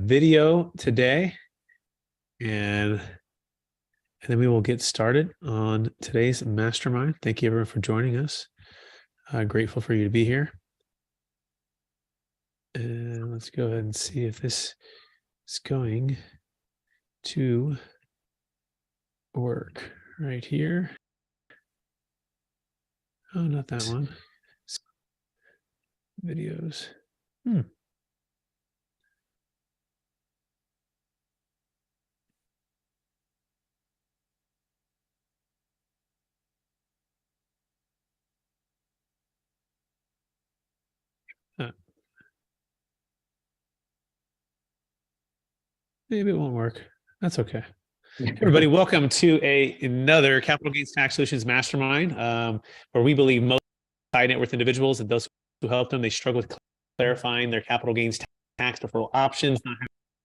video today, and then we will get started on today's mastermind. Thank you everyone for joining us. Grateful for you to be here. And let's go ahead and see if this is going to work right here. Oh, not that one. Videos. Maybe it won't work. That's okay. Everybody, welcome to another Capital Gains Tax Solutions Mastermind, where we believe most high net worth individuals and those who help them, they struggle with clarifying their capital gains tax deferral options. Not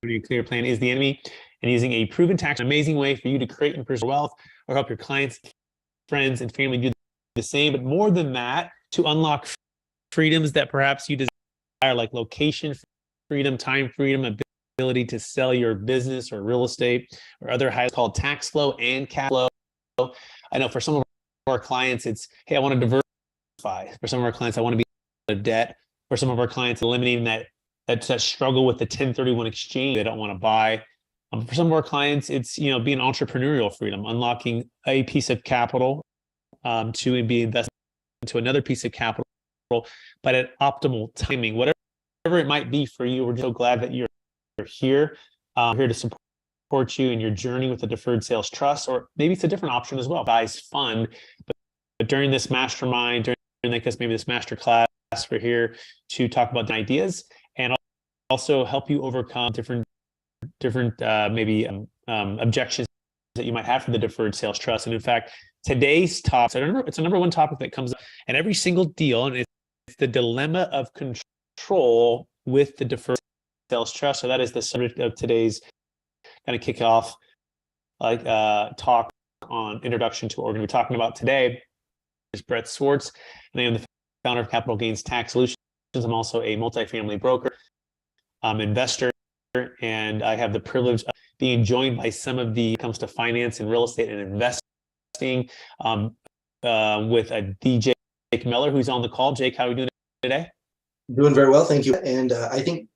having a clear plan is the enemy, and using a proven tax, an amazing way for you to create and preserve wealth or help your clients, friends, and family do the same. But more than that, to unlock freedoms that perhaps you desire, like location freedom, time freedom, ability to sell your business or real estate or other highly called tax flow and cash flow. I know for some of our clients, it's, hey, I want to diversify. For some of our clients, I want to be out of debt. For some of our clients, eliminating that struggle with the 1031 exchange they don't want to buy. For some of our clients, it's being entrepreneurial freedom, unlocking a piece of capital to be invested into another piece of capital, but at optimal timing, whatever it might be for you. We're so glad that you're here. Here to support you in your journey with the deferred sales trust, or maybe it's a different option as well, buys fund. But during this mastermind, during this master class, we're here to talk about the ideas and also help you overcome different objections that you might have for the deferred sales trust. And in fact, today's topic, it's a number one topic that comes up in every single deal, and it's the dilemma of control with the deferred sales trust. So that is the subject of today's kind of kickoff talk on introduction to what we're going to be talking about today. Is Brett Swarts, and I am the founder of Capital Gains Tax Solutions. I'm also a multifamily broker, investor, and I have the privilege of being joined by some of the comes to finance and real estate and investing with a DJ Jake Miller, who's on the call. Jake, how are we doing today? Doing very well, thank you. And I think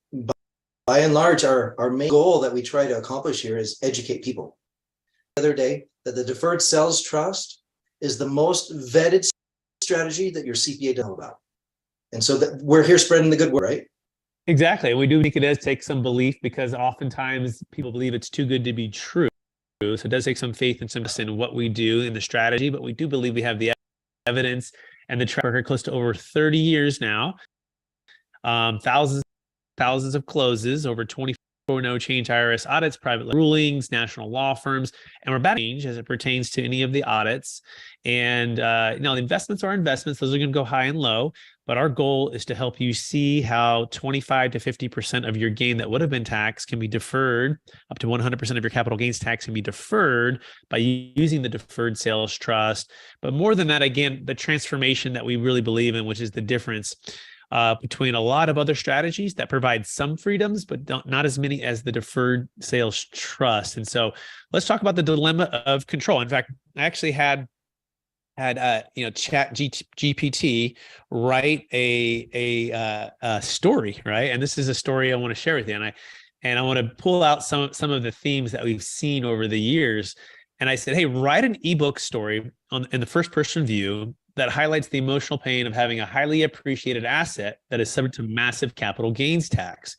by and large, our main goal that we try to accomplish here is educate people. The other day, that the deferred sales trust is the most vetted strategy that your CPA doesn't know about. And so that we're here spreading the good word, right? Exactly. And we do think it does take some belief, because oftentimes people believe it's too good to be true. So it does take some faith and some in what we do in the strategy, but we do believe we have the evidence and the track record close to over 30 years now. Thousands of closes, over 24 no change IRS audits, private rulings, national law firms, and we're about to change as it pertains to any of the audits. And the investments are investments; those are going to go high and low. But our goal is to help you see how 25 to 50% of your gain that would have been taxed can be deferred. Up to 100% of your capital gains tax can be deferred by using the deferred sales trust. But more than that, again, the transformation that we really believe in, which is the difference between a lot of other strategies that provide some freedoms, but not as many as the deferred sales trust. And so let's talk about the dilemma of control. In fact, I actually had Chat GPT write a story, right? And this is a story I want to share with you. And I want to pull out some of the themes that we've seen over the years. And I said, hey, write an ebook story in the first person view that highlights the emotional pain of having a highly appreciated asset that is subject to massive capital gains tax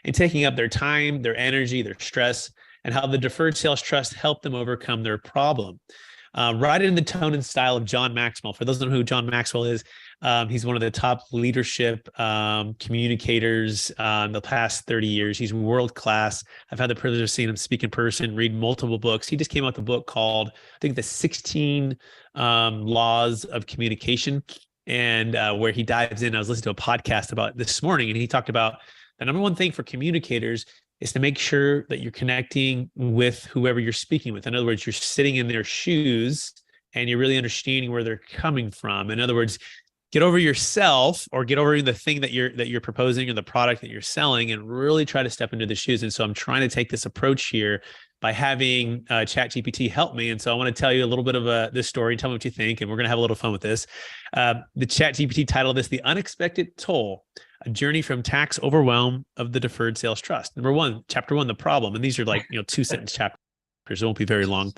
and taking up their time, their energy, their stress, and how the deferred sales trust helped them overcome their problem. Write it in the tone and style of John Maxwell. For those who know who John Maxwell is, he's one of the top leadership communicators in the past 30 years. He's world class. I've had the privilege of seeing him speak in person, read multiple books. He just came out with a book called, I think, The 16 Laws of Communication, and where he dives in. I was listening to a podcast about this morning, and he talked about the number one thing for communicators is to make sure that you're connecting with whoever you're speaking with. In other words, you're sitting in their shoes and you're really understanding where they're coming from. In other words, get over yourself or get over the thing that you're proposing or the product that you're selling and really try to step into the shoes. And so I'm trying to take this approach here by having ChatGPT help me. And so I want to tell you a little bit of this story and tell me what you think. And we're going to have a little fun with this. The ChatGPT titled this, The Unexpected Toll, a journey from tax overwhelm of the deferred sales trust. Number one, chapter one, the problem. And these are like, 2-sentence chapters. It won't be very long.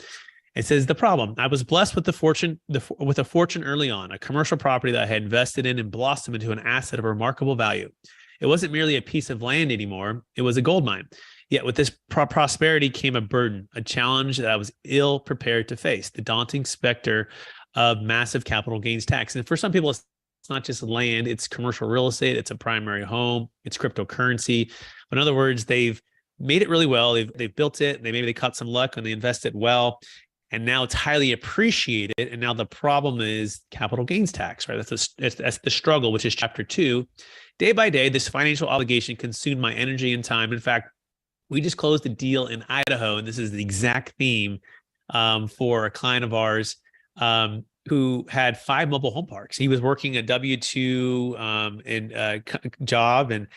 It says the problem. I was blessed with with a fortune early on, a commercial property that I had invested in and blossomed into an asset of remarkable value. It wasn't merely a piece of land anymore. It was a gold mine. Yet with this prosperity came a burden, a challenge that I was ill prepared to face, the daunting specter of massive capital gains tax. And for some people, it's not just land, it's commercial real estate, it's a primary home, it's cryptocurrency. But in other words, they've made it really well. They've built it. Maybe they caught some luck and they invested well. And now it's highly appreciated. And now the problem is capital gains tax, right? That's the struggle, which is chapter 2. Day by day, this financial obligation consumed my energy and time. In fact, we just closed a deal in Idaho, and this is the exact theme for a client of ours who had 5 mobile home parks. He was working a W-2 job, and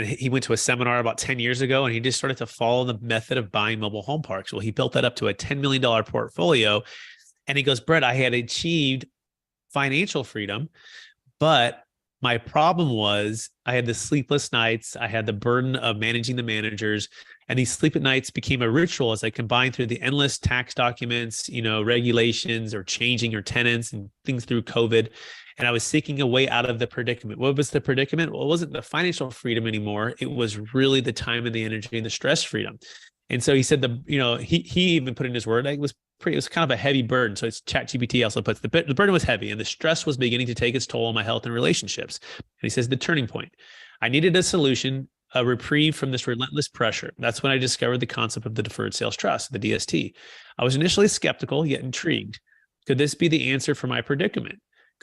he went to a seminar about 10 years ago, and he just started to follow the method of buying mobile home parks. Well, he built that up to a $10 million portfolio, and he goes, Brett, I had achieved financial freedom, but my problem was I had the sleepless nights. I had the burden of managing the managers, and these sleep at nights became a ritual as I combined through the endless tax documents, regulations or changing your tenants and things through COVID. And I was seeking a way out of the predicament. What was the predicament? Well, it wasn't the financial freedom anymore. It was really the time and the energy and the stress freedom. And so he said he even put in his word, it was kind of a heavy burden. So it's ChatGPT also puts the burden was heavy and the stress was beginning to take its toll on my health and relationships. And he says the turning point. I needed a solution, a reprieve from this relentless pressure. That's when I discovered the concept of the deferred sales trust, the DST. I was initially skeptical, yet intrigued. Could this be the answer for my predicament?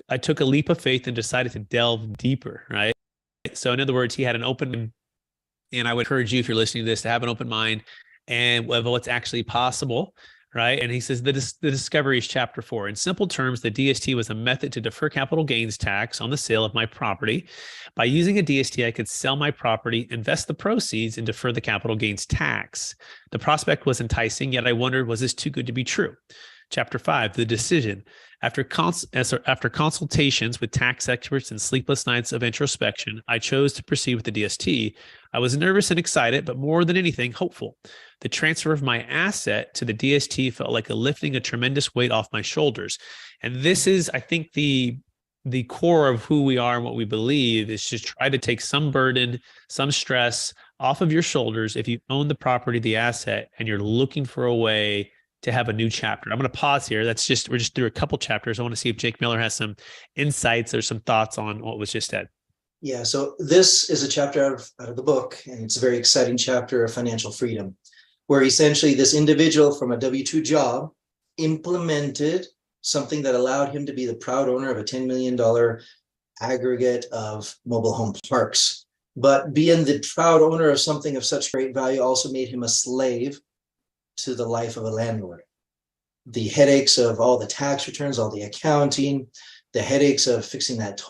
I took a leap of faith and decided to delve deeper, right? So in other words, he had an open, and I would encourage you, if you're listening to this, to have an open mind and of what's actually possible, right? And he says the discovery is chapter 4. In simple terms, the DST was a method to defer capital gains tax on the sale of my property. By using a DST, I could sell my property, invest the proceeds, and defer the capital gains tax. The prospect was enticing, yet I wondered, was this too good to be true? Chapter 5, the decision. After consultations with tax experts and sleepless nights of introspection, I chose to proceed with the DST. I was nervous and excited, but more than anything, hopeful. The transfer of my asset to the DST felt like lifting a tremendous weight off my shoulders. And this is, I think, the core of who we are and what we believe is just try to take some burden, some stress off of your shoulders if you own the property, the asset, and you're looking for a way to have a new chapter. I'm going to pause here. We're just through a couple chapters. I want to see if Jake Miller has some insights or some thoughts on what was just said. Yeah, so this is a chapter out of the book, and it's a very exciting chapter of financial freedom, where essentially this individual from a W-2 job implemented something that allowed him to be the proud owner of a $10 million aggregate of mobile home parks. But being the proud owner of something of such great value also made him a slave to the life of a landlord. The headaches of all the tax returns, all the accounting, the headaches of fixing that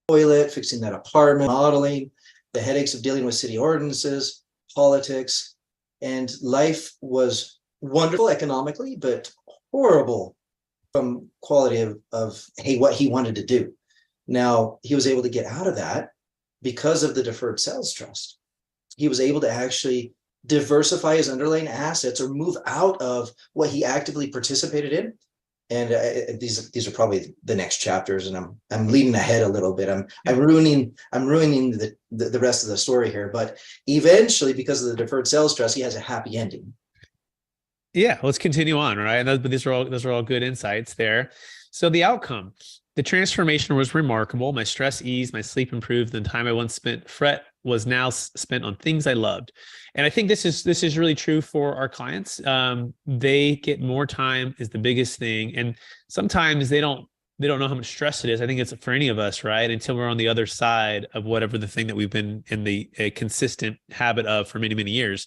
toilet, fixing that apartment, modeling, the headaches of dealing with city ordinances, politics, and life was wonderful economically, but horrible from quality of what he wanted to do. Now, he was able to get out of that because of the deferred sales trust. He was able to actually diversify his underlying assets or move out of what he actively participated in. And these are probably the next chapters, and I'm leading ahead a little bit. I'm ruining the rest of the story here. But eventually, because of the deferred sales trust, he has a happy ending. Yeah, let's continue on, right? But those are all good insights there. So the outcome, the transformation was remarkable. My stress eased, my sleep improved. The time I once spent fret was now spent on things I loved. And I think this is really true for our clients. They get more time is the biggest thing. And sometimes they don't know how much stress it is. I think it's for any of us, right? Until we're on the other side of whatever the thing that we've been in a consistent habit of for many, many years.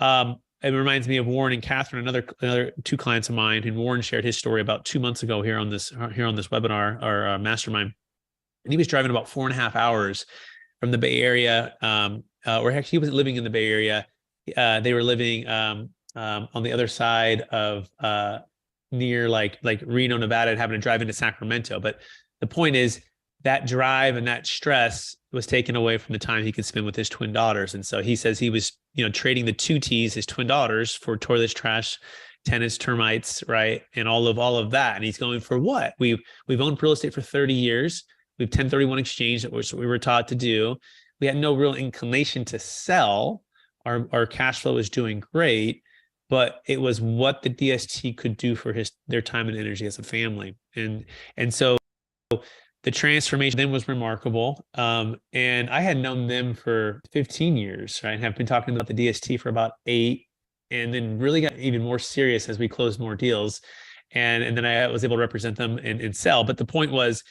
It reminds me of Warren and Catherine, another 2 clients of mine, and Warren shared his story about 2 months ago here on this webinar or mastermind. and he was driving about 4.5 hours from the Bay Area, or actually he wasn't living in the Bay Area. They were living on the other side of near like Reno, Nevada, and having to drive into Sacramento. But the point is that drive and that stress was taken away from the time he could spend with his twin daughters. And so he says he was, trading the two T's, his twin daughters, for toilets, trash, tenants, termites, right, and all of that. And he's going, for what? We've owned real estate for 30 years. We've 1031 exchange, which we were taught to do. We had no real inclination to sell. Our cash flow was doing great, but it was what the DST could do for their time and energy as a family. And so the transformation then was remarkable. And I had known them for 15 years, right? And have been talking about the DST for about 8, and then really got even more serious as we closed more deals. And then I was able to represent them and sell. But the point was,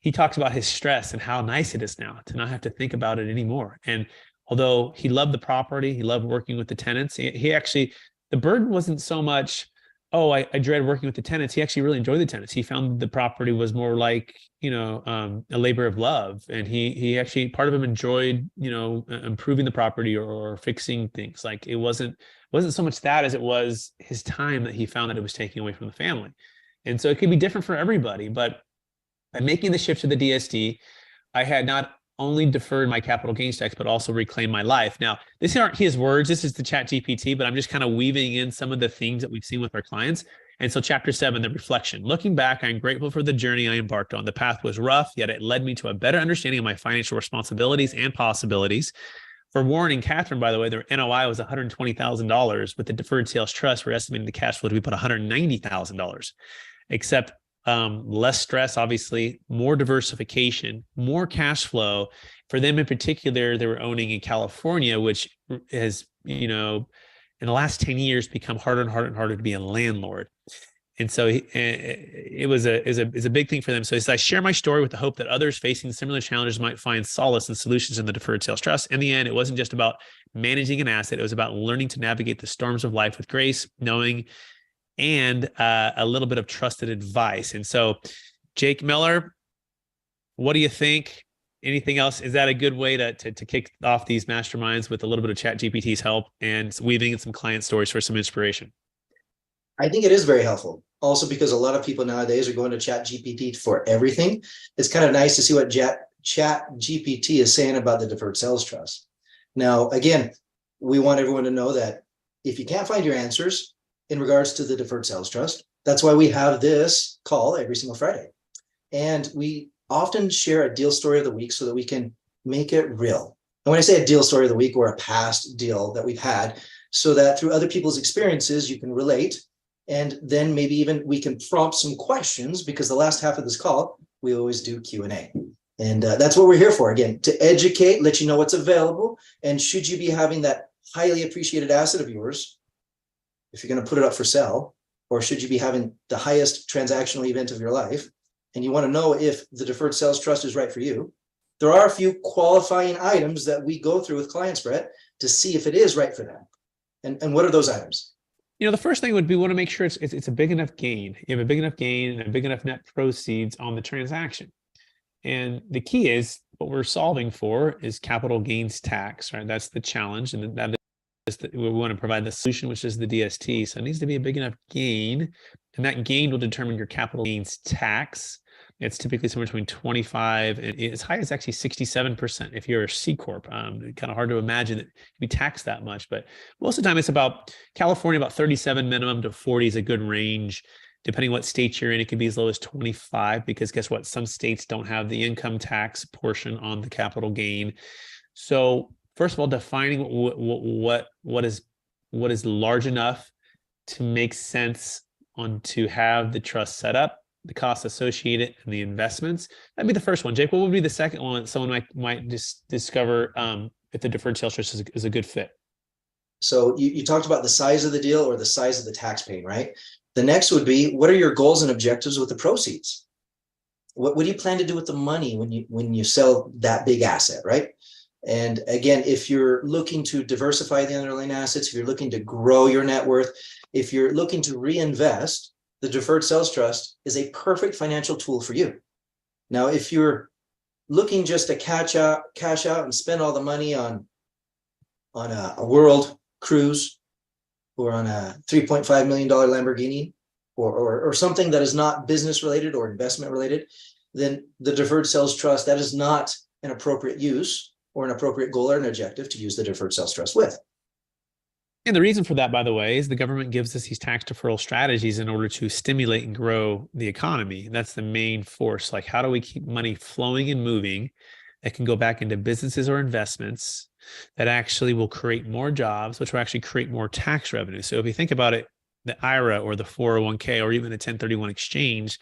he talks about his stress and how nice it is now to not have to think about it anymore. And although he loved the property, he loved working with the tenants, he actually, the burden wasn't so much, oh, I dread working with the tenants. He actually really enjoyed the tenants. He found the property was more like, a labor of love. And he actually, part of him enjoyed, improving the property or fixing things. Like it wasn't so much that as it was his time that he found that it was taking away from the family. And so it could be different for everybody, but by making the shift to the DST, I had not only deferred my capital gains tax, but also reclaimed my life. Now, these aren't his words. This is the Chat GPT, but I'm just kind of weaving in some of the things that we've seen with our clients. And so chapter 7, the reflection. Looking back, I'm grateful for the journey I embarked on. The path was rough, yet it led me to a better understanding of my financial responsibilities and possibilities. For Warren and Catherine, by the way, their NOI was $120,000. With the deferred sales trust, we're estimating the cash flow to be about $190,000. Except less stress, obviously, more diversification, more cash flow. For them in particular, they were owning in California, which has, in the last 10 years become harder and harder and harder to be a landlord. And so it was a big thing for them. So as I share my story with the hope that others facing similar challenges might find solace and solutions in the deferred sales trust. In the end, it wasn't just about managing an asset. It was about learning to navigate the storms of life with grace, knowing, and a little bit of trusted advice. And so, Jake Miller, what do you think? Anything else? Is that a good way to kick off these masterminds with a little bit of Chat GPT's help and weaving in some client stories for some inspiration? I think it is very helpful. Also, because a lot of people nowadays are going to Chat GPT for everything. It's kind of nice to see what Chat GPT is saying about the deferred sales trust. Now, again, we want everyone to know that if you can't find your answers in regards to the deferred sales trust, that's why we have this call every single Friday. And we often share a deal story of the week so that we can make it real. And when I say a deal story of the week, or a past deal that we've had, so that through other people's experiences, you can relate. And then maybe even we can prompt some questions, because the last half of this call, we always do Q&A. And that's what we're here for, again, to educate, let you know what's available. And should you be having that highly appreciated asset of yours, if you're going to put it up for sale, or should you be having the highest transactional event of your life, and you want to know if the deferred sales trust is right for you, there are a few qualifying items that we go through with clients, Brett, to see if it is right for them. And what are those items? The first thing would be, we want to make sure it's a big enough gain. You have a big enough gain and a big enough net proceeds on the transaction. And the key is, what we're solving for is capital gains tax, right? That's the challenge. And that we want to provide the solution, which is the DST. So it needs to be a big enough gain, and that gain will determine your capital gains tax. It's typically somewhere between 25 and as high as actually 67% if you're a C Corp. Kind of hard to imagine that you'd be taxed that much, but most of the time it's about California, about 37 minimum to 40 is a good range. Depending what state you're in, it could be as low as 25, because guess what? Some states don't have the income tax portion on the capital gain. So first of all, defining what is large enough to make sense to have the trust set up, the costs associated, and the investments. That'd be the first one. Jake, what would be the second one? Someone might just discover if the deferred sales trust is a good fit. So you talked about the size of the deal or the size of the tax paying, right? The next would be, what are your goals and objectives with the proceeds? What do you plan to do with the money when you sell that big asset, right? And again, if you're looking to diversify the underlying assets, if you're looking to grow your net worth, if you're looking to reinvest, the deferred sales trust is a perfect financial tool for you. Now, if you're looking just to cash out and spend all the money on a world cruise or on a $3.5 million Lamborghini or something that is not business related or investment related, then the deferred sales trust, that is not an appropriate use or an appropriate goal or an objective to use the deferred sales trust with. And the reason for that, by the way, is the government gives us these tax deferral strategies in order to stimulate and grow the economy. That's the main force. Like, how do we keep money flowing and moving that can go back into businesses or investments that actually will create more jobs, which will actually create more tax revenue? So if you think about it, the IRA or the 401k or even the 1031 exchange,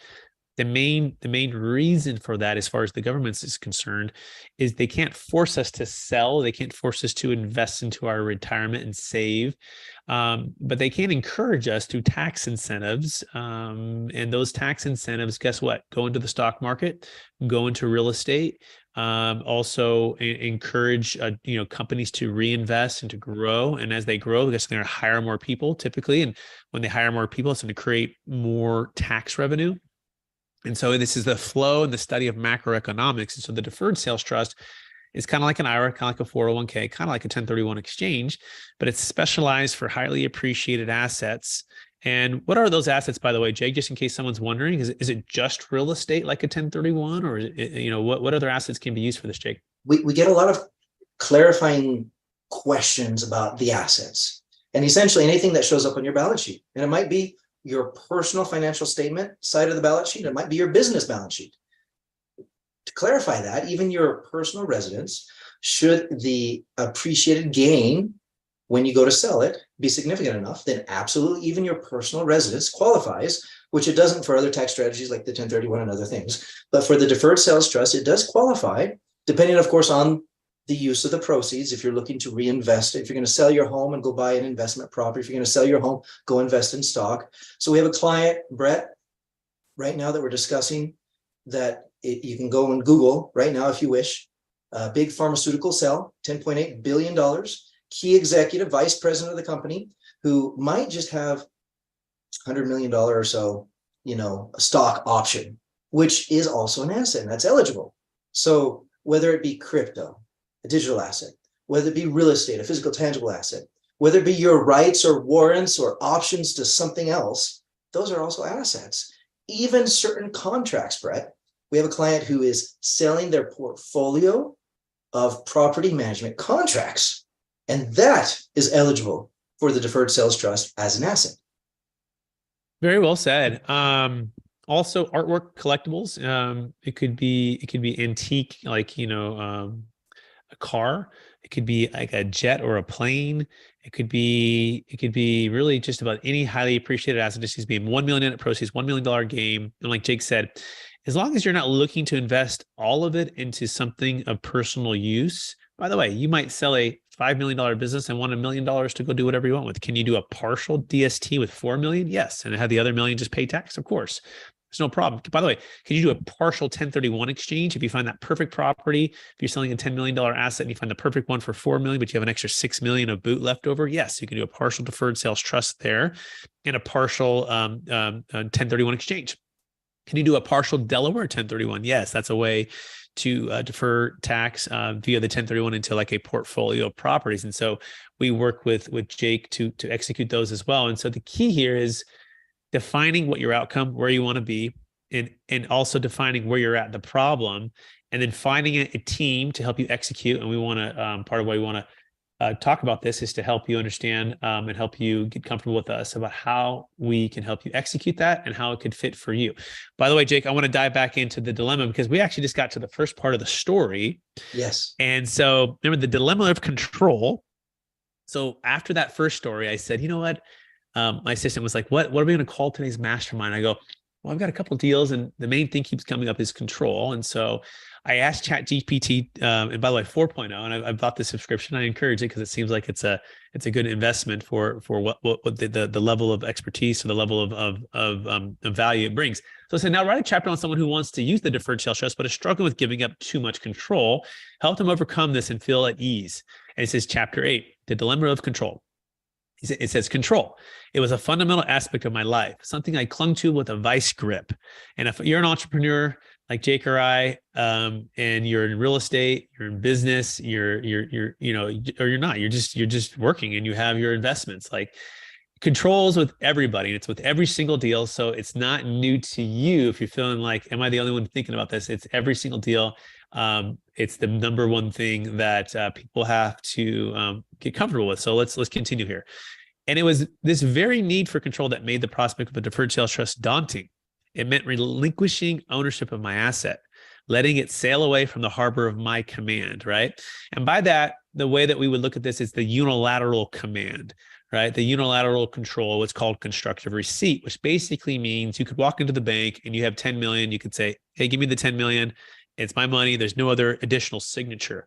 the main reason for that, as far as the government is concerned, is they can't force us to sell. They can't force us to invest into our retirement and save, but they can encourage us through tax incentives. And those tax incentives, guess what? Go into the stock market, go into real estate. Also encourage companies to reinvest and to grow. And as they grow, I guess they're going to hire more people typically. And when they hire more people, it's going to create more tax revenue. And so this is the flow and the study of macroeconomics. And so the deferred sales trust is kind of like an IRA, kind of like a 401k, kind of like a 1031 exchange, but it's specialized for highly appreciated assets. And what are those assets, by the way, Jake, just in case someone's wondering, is it just real estate like a 1031, or is it, what other assets can be used for this, Jake? We get a lot of clarifying questions about the assets and essentially anything that shows up on your balance sheet. And it might be your personal financial statement side of the balance sheet. It might be your business balance sheet. To clarify that, even your personal residence, should the appreciated gain when you go to sell it be significant enough, then absolutely even your personal residence qualifies, which it doesn't for other tax strategies like the 1031 and other things. But for the deferred sales trust, it does qualify, depending, of course, on the use of the proceeds. If you're looking to reinvest, if you're going to sell your home and go buy an investment property, if you're going to sell your home, go invest in stock. So we have a client, Brett, right now that we're discussing that you can go and Google right now if you wish. Big pharmaceutical sell, $10.8 billion. Key executive, vice president of the company, who might just have $100 million or so, a stock option, which is also an asset and that's eligible. So whether it be crypto, a digital asset, whether it be real estate, a physical tangible asset, whether it be your rights or warrants or options to something else, those are also assets. Even certain contracts, Brett, we have a client who is selling their portfolio of property management contracts, and that is eligible for the deferred sales trust as an asset. Very well said. Also artwork collectibles. It could be antique, like, a car. It could be like a jet or a plane. It could be really just about any highly appreciated asset. Just needs to be $1 million net proceeds, $1 million game. And like Jake said, as long as you're not looking to invest all of it into something of personal use. By the way, you might sell a $5 million business and want $1 million to go do whatever you want with. Can you do a partial DST with $4 million? Yes. And have the other $1 million just pay tax? Of course. There's no problem. By the way, can you do a partial 1031 exchange if you find that perfect property? If you're selling a $10 million asset and you find the perfect one for $4 million, but you have an extra $6 million of boot left over? Yes, you can do a partial deferred sales trust there and a partial 1031 exchange. Can you do a partial Delaware 1031? Yes, that's a way to defer tax via the 1031 into like a portfolio of properties. And so we work with Jake to execute those as well. And so the key here is defining what your outcome, where you want to be, and also defining where you're at, the problem, and then finding a team to help you execute. And we want to, part of why we want to talk about this is to help you understand and help you get comfortable with us about how we can help you execute that and how it could fit for you. By the way, Jake, I want to dive back into the dilemma because we actually just got to the first part of the story. Yes. And so remember the dilemma of control. So after that first story, I said, you know what? My assistant was like, what are we going to call today's mastermind? I go, well, I've got a couple of deals and the main thing keeps coming up is control. And so I asked ChatGPT, and by the way, 4.0, and I bought the subscription. I encourage it because it seems like it's a good investment for what the level of expertise or the level of value it brings. So I said, now write a chapter on someone who wants to use the deferred sales trust, but is struggling with giving up too much control. Help them overcome this and feel at ease. And it says, chapter 8, the dilemma of control. It says control. It was a fundamental aspect of my life, something I clung to with a vice grip. And if you're an entrepreneur, like Jake or I, and you're in real estate, you're in business, you're, or you're not, you're just working and you have your investments. Like controls with everybody, and it's with every single deal. So it's not new to you if you're feeling like, am I the only one thinking about this? It's every single deal. It's the number one thing that people have to get comfortable with. So let's continue here. And it was this very need for control that made the prospect of a deferred sales trust daunting. It meant relinquishing ownership of my asset, letting it sail away from the harbor of my command, right? And by that, the way that we would look at this is the unilateral command, right? The unilateral control, what's called constructive receipt, which basically means you could walk into the bank and you have 10 million. You could say, hey, give me the 10 million. It's my money. There's no other additional signature.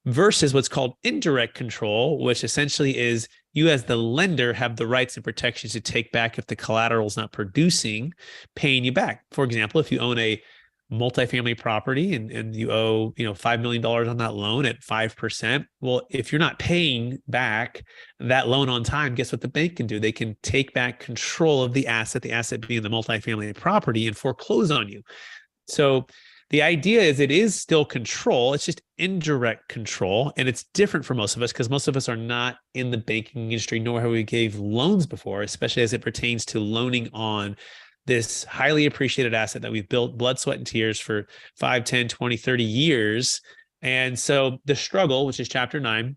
Versus what's called indirect control, which essentially is you as the lender have the rights and protections to take back if the collateral is not producing, paying you back. For example, if you own a multifamily property and you owe $5 million on that loan at 5%, well, if you're not paying back that loan on time, guess what the bank can do? They can take back control of the asset being the multifamily property, and foreclose on you. So the idea is it is still control. It's just indirect control. And it's different for most of us because most of us are not in the banking industry, nor have we gave loans before, especially as it pertains to loaning on this highly appreciated asset that we've built blood, sweat, and tears for 5, 10, 20, 30 years. And so the struggle, which is chapter 9,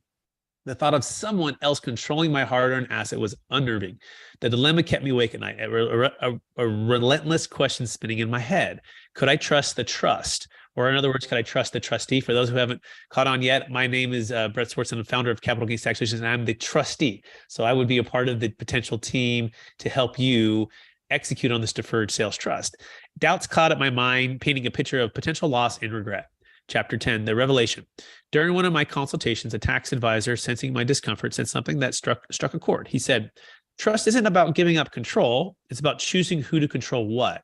the thought of someone else controlling my hard-earned asset was unnerving. The dilemma kept me awake at night, a relentless question spinning in my head. Could I trust the trust? Or in other words, could I trust the trustee? For those who haven't caught on yet, my name is Brett Swarts. I'm the founder of Capital Gains Tax Solutions, and I'm the trustee. So I would be a part of the potential team to help you execute on this deferred sales trust. Doubts clouded my mind, painting a picture of potential loss and regret. Chapter 10, the revelation. During one of my consultations, a tax advisor, sensing my discomfort, said something that struck a chord. He said, trust isn't about giving up control. It's about choosing who to control what.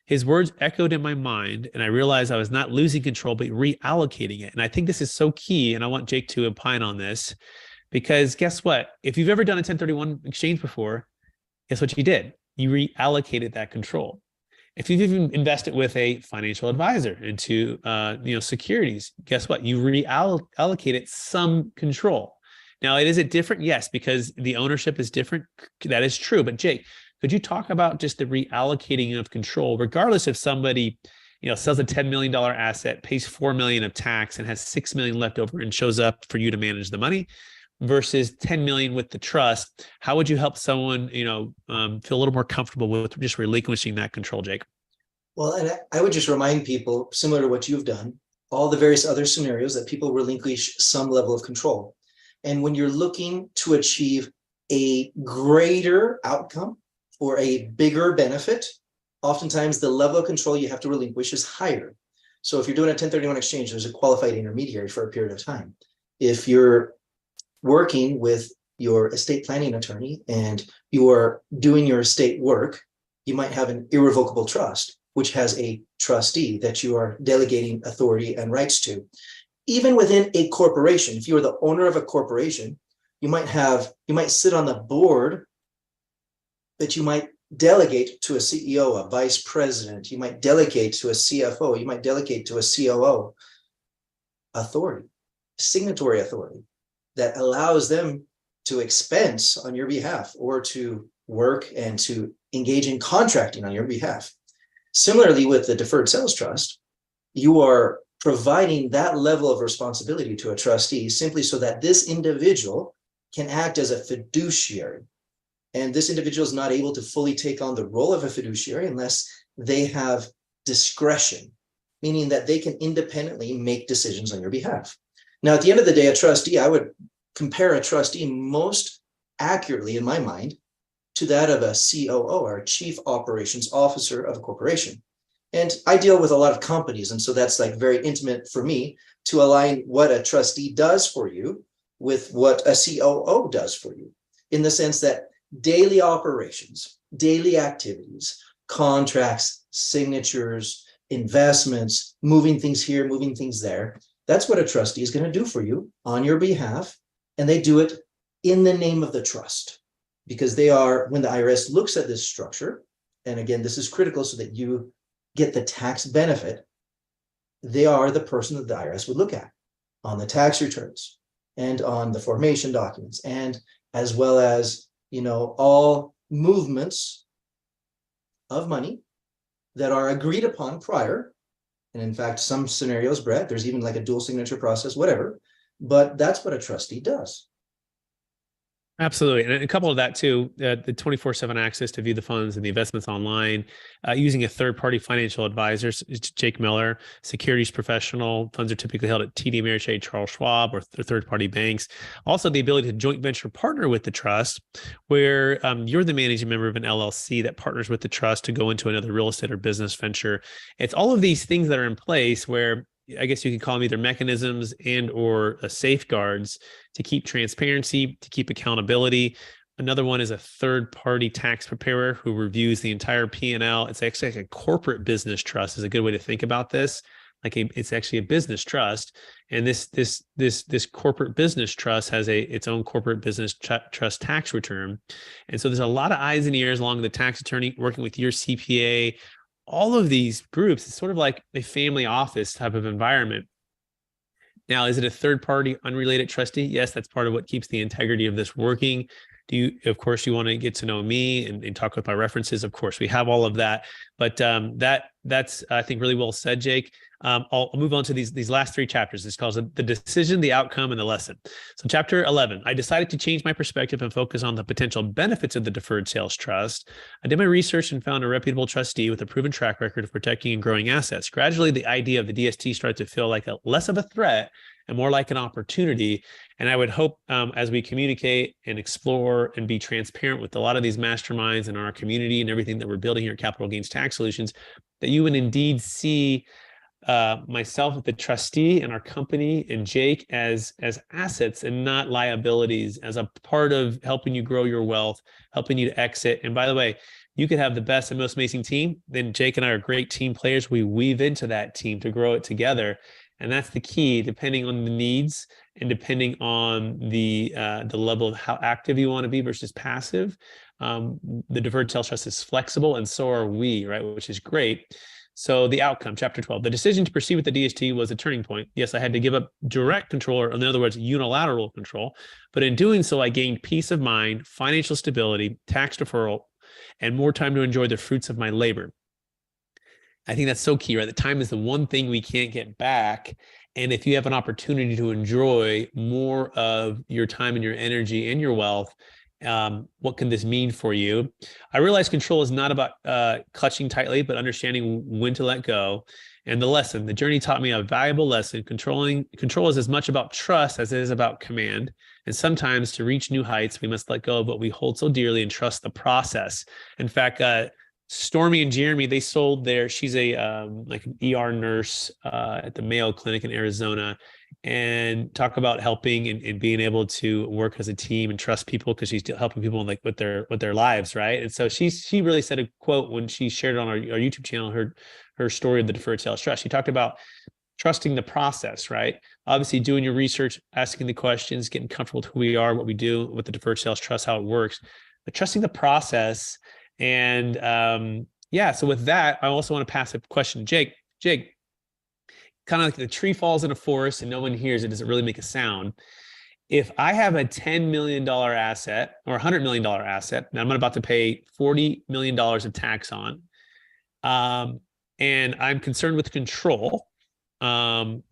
His words echoed in my mind, and I realized I was not losing control, but reallocating it. And I think this is so key, and I want Jake to opine on this, because guess what? If you've ever done a 1031 exchange before, guess what you did? You reallocated that control. If you've even invested with a financial advisor into securities, guess what? You reallocated some control. Now, is it different? Yes, because the ownership is different. That is true. But Jake, could you talk about just the reallocating of control, regardless if somebody sells a $10 million asset, pays $4 million of tax, and has $6 million left over and shows up for you to manage the money, versus 10 million with the trust? How would you help someone, feel a little more comfortable with just relinquishing that control, Jake? Well, and I would just remind people, similar to what you've done, all the various other scenarios that people relinquish some level of control. And when you're looking to achieve a greater outcome or a bigger benefit, oftentimes the level of control you have to relinquish is higher. So if you're doing a 1031 exchange, there's a qualified intermediary for a period of time. If you're working with your estate planning attorney and you are doing your estate work, you might have an irrevocable trust, which has a trustee that you are delegating authority and rights to. Even within a corporation, if you are the owner of a corporation, you might sit on the board that you might delegate to a CEO, a vice president, you might delegate to a CFO, you might delegate to a COO authority, signatory authority, that allows them to expense on your behalf or to work and to engage in contracting on your behalf. Similarly, with the deferred sales trust, you are providing that level of responsibility to a trustee simply so that this individual can act as a fiduciary. And this individual is not able to fully take on the role of a fiduciary unless they have discretion, meaning that they can independently make decisions on your behalf. Now, at the end of the day, a trustee, I would compare a trustee most accurately in my mind to that of a COO, or Chief Operations Officer of a corporation. And I deal with a lot of companies, and so that's like very intimate for me to align what a trustee does for you with what a COO does for you, in the sense that daily operations, daily activities, contracts, signatures, investments, moving things here, moving things there, that's what a trustee is going to do for you on your behalf. And they do it in the name of the trust, because they are, when the IRS looks at this structure, and again, this is critical so that you get the tax benefit, they are the person that the IRS would look at on the tax returns and on the formation documents, and as well as, all movements of money that are agreed upon prior. And in fact, some scenarios, Brett, there's even like a dual signature process, whatever, but that's what a trustee does. Absolutely. And a couple of that too, the 24/7 access to view the funds and the investments online, using a third-party financial advisor, Jake Miller, securities professional. Funds are typically held at TD Ameritrade, Charles Schwab, or third-party banks. Also, the ability to joint venture partner with the trust, where you're the managing member of an LLC that partners with the trust to go into another real estate or business venture. It's all of these things that are in place where I guess you can call them either mechanisms and or safeguards to keep transparency, to keep accountability. Another one is a third-party tax preparer who reviews the entire P&L. It's actually like a corporate business trust is a good way to think about this. It's actually a business trust, and this corporate business trust has its own corporate business trust tax return. And so there's a lot of eyes and ears along the tax attorney working with your CPA. All of these groups, it's sort of like a family office type of environment. Now, is it a third party unrelated trustee? Yes, that's part of what keeps the integrity of this working. Of course, you want to get to know me and talk with my references. Of course, we have all of that, but that's, I think, really well said, Jake. I'll move on to these last three chapters. It's called the decision, the outcome, and the lesson. So chapter 11, I decided to change my perspective and focus on the potential benefits of the deferred sales trust. I did my research and found a reputable trustee with a proven track record of protecting and growing assets. Gradually, the idea of the DST started to feel like less of a threat and more like an opportunity. And I would hope as we communicate and explore and be transparent with a lot of these masterminds in our community and everything that we're building here at Capital Gains Tax Solutions, that you would indeed see myself, the trustee, and our company, and Jake as assets and not liabilities, as a part of helping you grow your wealth, helping you to exit. And by the way, you could have the best and most amazing team. Then Jake and I are great team players. We weave into that team to grow it together. And that's the key, depending on the needs and depending on the level of how active you want to be versus passive. The deferred sales trust is flexible, and so are we, right? Which is great. So the outcome, chapter 12, the decision to proceed with the DST was a turning point. Yes, I had to give up direct control, or in other words, unilateral control. But in doing so, I gained peace of mind, financial stability, tax deferral, and more time to enjoy the fruits of my labor. I think that's so key, right? The time is the one thing we can't get back. And if you have an opportunity to enjoy more of your time and your energy and your wealth, what can this mean for you? I realize control is not about clutching tightly, but understanding when to let go. And the lesson, the journey taught me a valuable lesson. Control is as much about trust as it is about command. And sometimes to reach new heights, we must let go of what we hold so dearly and trust the process. In fact, Stormy and Jeremy, they sold she's a like an ER nurse at the Mayo Clinic in Arizona, and talk about helping and being able to work as a team and trust people, because she's helping people like with their lives, right? And so she really said a quote when she shared it on our YouTube channel, her story of the deferred sales trust. She talked about trusting the process, right? Obviously doing your research, asking the questions, getting comfortable with who we are, what we do with the deferred sales trust, how it works, but trusting the process. And so with that, I also want to pass a question to Jake, kind of like the tree falls in a forest and no one hears it, does it really make a sound? If I have a $10 million asset or $100 million asset, and I'm about to pay $40 million of tax on, and I'm concerned with control, on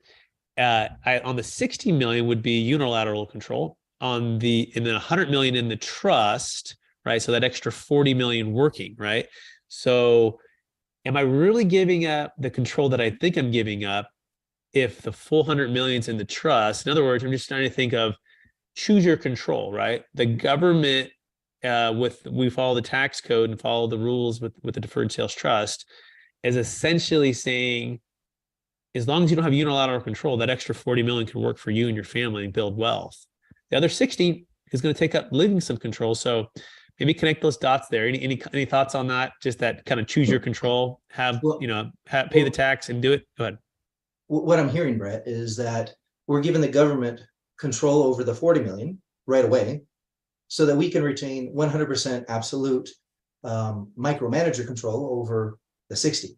the 60 million would be unilateral control, and then 100 million in the trust, right? So that extra 40 million working, right? So am I really giving up the control that I think I'm giving up if the full 100 million's in the trust? In other words, I'm just trying to think of choose your control, right? The government, we follow the tax code and follow the rules with the deferred sales trust, is essentially saying, as long as you don't have unilateral control, that extra 40 million can work for you and your family and build wealth. The other 60 is going to take up living some control. So maybe connect those dots there. Any thoughts on that? Just that kind of choose your control, pay the tax and do it. Go ahead. What I'm hearing, Brett, is that we're giving the government control over the 40 million right away, so that we can retain 100% absolute micromanager control over the 60.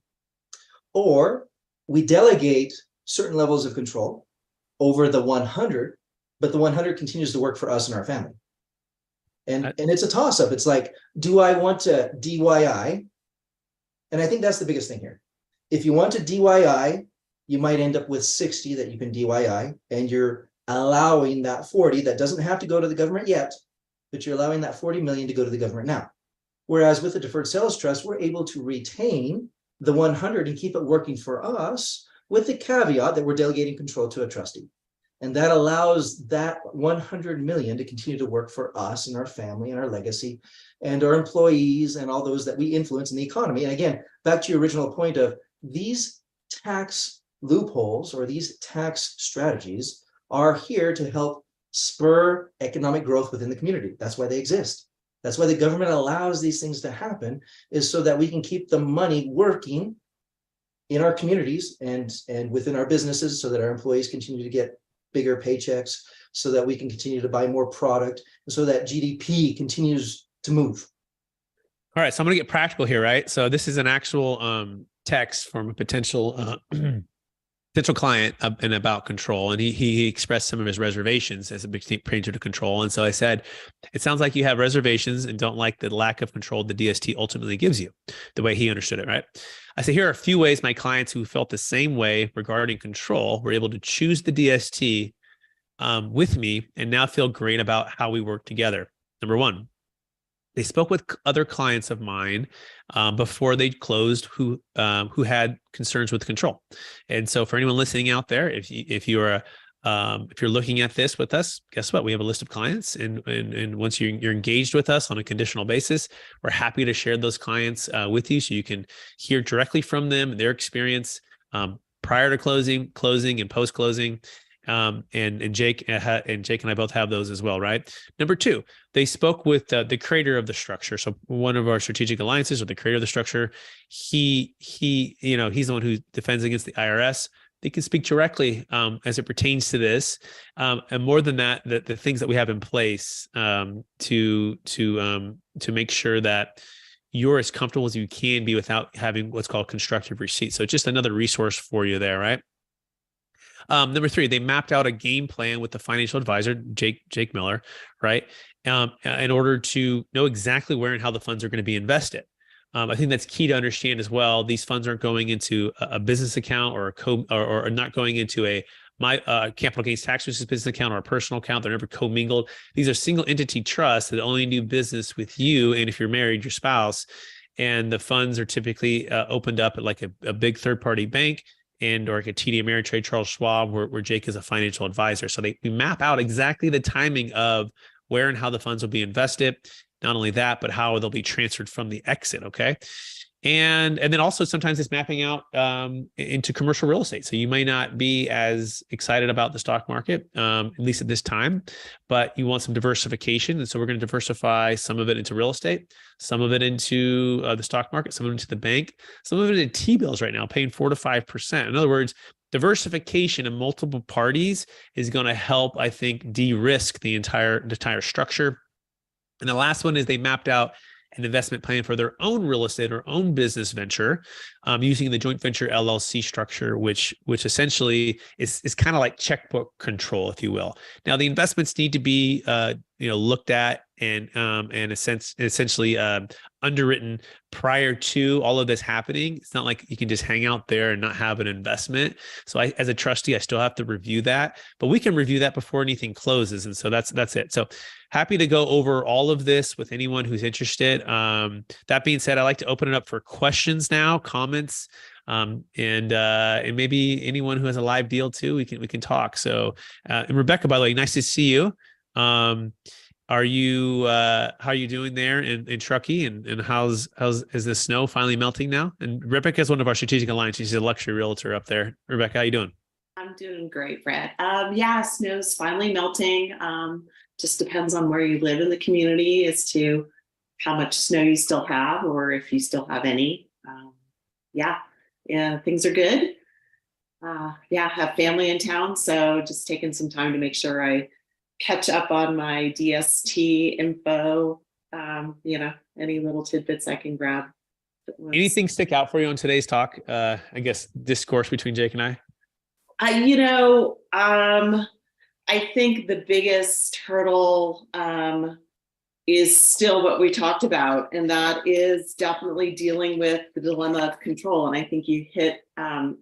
Or we delegate certain levels of control over the 100, but the 100 continues to work for us and our family. And it's a toss-up. It's like, do I want to DYI? And I think that's the biggest thing here. If you want to DYI, you might end up with 60 that you can DYI, and you're allowing that 40 that doesn't have to go to the government yet, but you're allowing that 40 million to go to the government now. Whereas with the deferred sales trust, we're able to retain the 100 and keep it working for us, with the caveat that we're delegating control to a trustee. And that allows that 100 million to continue to work for us and our family and our legacy and our employees and all those that we influence in the economy. And again, back to your original point of these tax loopholes or these tax strategies are here to help spur economic growth within the community. That's why they exist. That's why the government allows these things to happen, is so that we can keep the money working in our communities and within our businesses, so that our employees continue to get bigger paychecks, so that we can continue to buy more product, and so that GDP continues to move. All right, so I'm going to get practical here, right? So this is an actual text from a potential client and about control, and he expressed some of his reservations as it pertains to control. And so I said, it sounds like you have reservations and don't like the lack of control the DST ultimately gives you, the way he understood it, right? I said, here are a few ways my clients who felt the same way regarding control were able to choose the DST with me and now feel great about how we work together. Number one, they spoke with other clients of mine before they closed who had concerns with control. And so for anyone listening out there, if you're looking at this with us, guess what? We have a list of clients, and once you're engaged with us on a conditional basis, we're happy to share those clients with you, so you can hear directly from them, their experience prior to closing, and post closing. And Jake and I both have those as well, right? Number two, they spoke with the creator of the structure. So one of our strategic alliances, or the creator of the structure, he's the one who defends against the IRS. They can speak directly as it pertains to this, and more than that, the things that we have in place to make sure that you're as comfortable as you can be without having what's called constructive receipts. So it's just another resource for you there, right? Number three, they mapped out a game plan with the financial advisor, Jake Miller, right? In order to know exactly where and how the funds are going to be invested. I think that's key to understand as well. These funds aren't going into a business account or or not going into a capital gains tax business account or a personal account. They're never commingled. These are single entity trusts that only do business with you, and if you're married, your spouse. And the funds are typically opened up at like a big third-party bank, and or like a TD Ameritrade, Charles Schwab, where Jake is a financial advisor. So we map out exactly the timing of where and how the funds will be invested. Not only that, but how they'll be transferred from the exit. Okay. And then also sometimes it's mapping out into commercial real estate. So you may not be as excited about the stock market, at least at this time, but you want some diversification. And so we're going to diversify some of it into real estate, some of it into the stock market, some of it into the bank, some of it into T-bills right now, paying 4 to 5%. In other words, diversification in multiple parties is going to help, I think, de-risk the entire structure. And the last one is they mapped out an investment plan for their own real estate or own business venture, using the joint venture LLC structure, which essentially is kind of like checkbook control, if you will. Now, the investments need to be looked at and essentially underwritten prior to all of this happening. It's not like you can just hang out there and not have an investment. So as a trustee, I still have to review that, but we can review that before anything closes. And so that's it. So happy to go over all of this with anyone who's interested. That being said, I'd like to open it up for questions now, comments, and maybe anyone who has a live deal too. We can talk. So, and Rebecca, by the way, nice to see you. How are you doing there in Truckee, and is the snow finally melting now? And Rebecca is one of our strategic alliances. She's a luxury realtor up there. Rebecca, how you doing? I'm doing great, Brad. Yeah, snow's finally melting. Just depends on where you live in the community as to how much snow you still have, or if you still have any. Yeah, things are good. Have family in town, so just taking some time to make sure I catch up on my DST info. Any little tidbits I can grab. Anything stick out for you on today's talk? I guess discourse between Jake and I. I think the biggest hurdle is still what we talked about, and that is definitely dealing with the dilemma of control. And I think you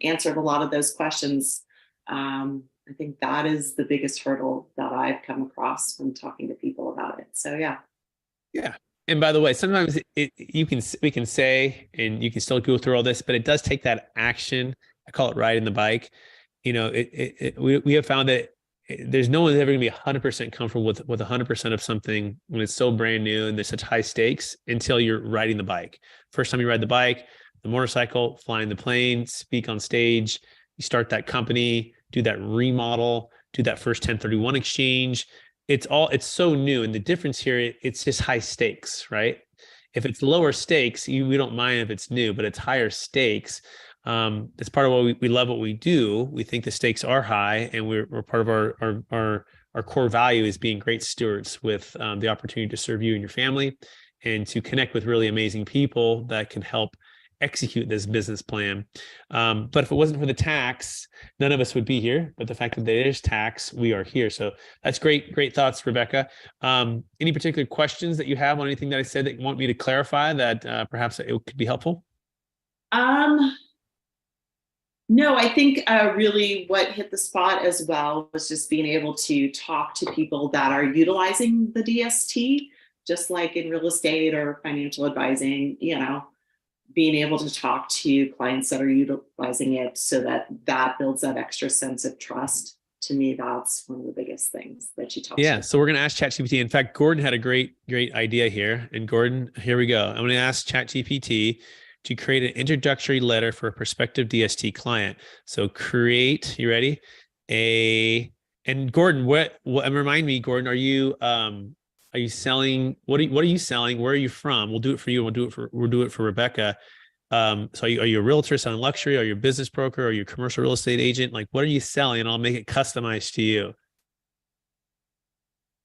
answered a lot of those questions. I think that is the biggest hurdle that I've come across when talking to people about it. So yeah. Yeah. And by the way, sometimes we can say, and you can still go through all this, but it does take that action. I call it riding the bike. We have found that there's no one's ever going to be 100% comfortable with 100% of something when it's so brand new and there's such high stakes until you're riding the bike. First time you ride the bike, the motorcycle, flying the plane, speak on stage, you start that company, do that remodel, do that first 1031 exchange. It's so new. And the difference here, it's just high stakes, right? If it's lower stakes, we don't mind if it's new, but it's higher stakes. It's part of what we love what we do. We think the stakes are high, and we're part of our core value is being great stewards with the opportunity to serve you and your family and to connect with really amazing people that can help execute this business plan. But if it wasn't for the tax, none of us would be here. But the fact that there is tax, we are here. So that's great thoughts, Rebecca. Any particular questions that you have on anything that I said that you want me to clarify that perhaps it could be helpful? No, I think really what hit the spot as well was just being able to talk to people that are utilizing the DST, just like in real estate or financial advising, being able to talk to clients that are utilizing it so that builds that extra sense of trust. To me, that's one of the biggest things that you talk Yeah. about. So we're going to ask ChatGPT. In fact, Gordon had a great idea here. And Gordon, here we go. I'm going to ask ChatGPT to create an introductory letter for a prospective DST client. So create, you ready? And Gordon, and remind me, Gordon, are you selling, what are you selling? Where are you from? We'll do it for you. We'll do it for Rebecca. So are you a realtor selling luxury? Are you a business broker? Are you a commercial real estate agent? Like, what are you selling? And I'll make it customized to you.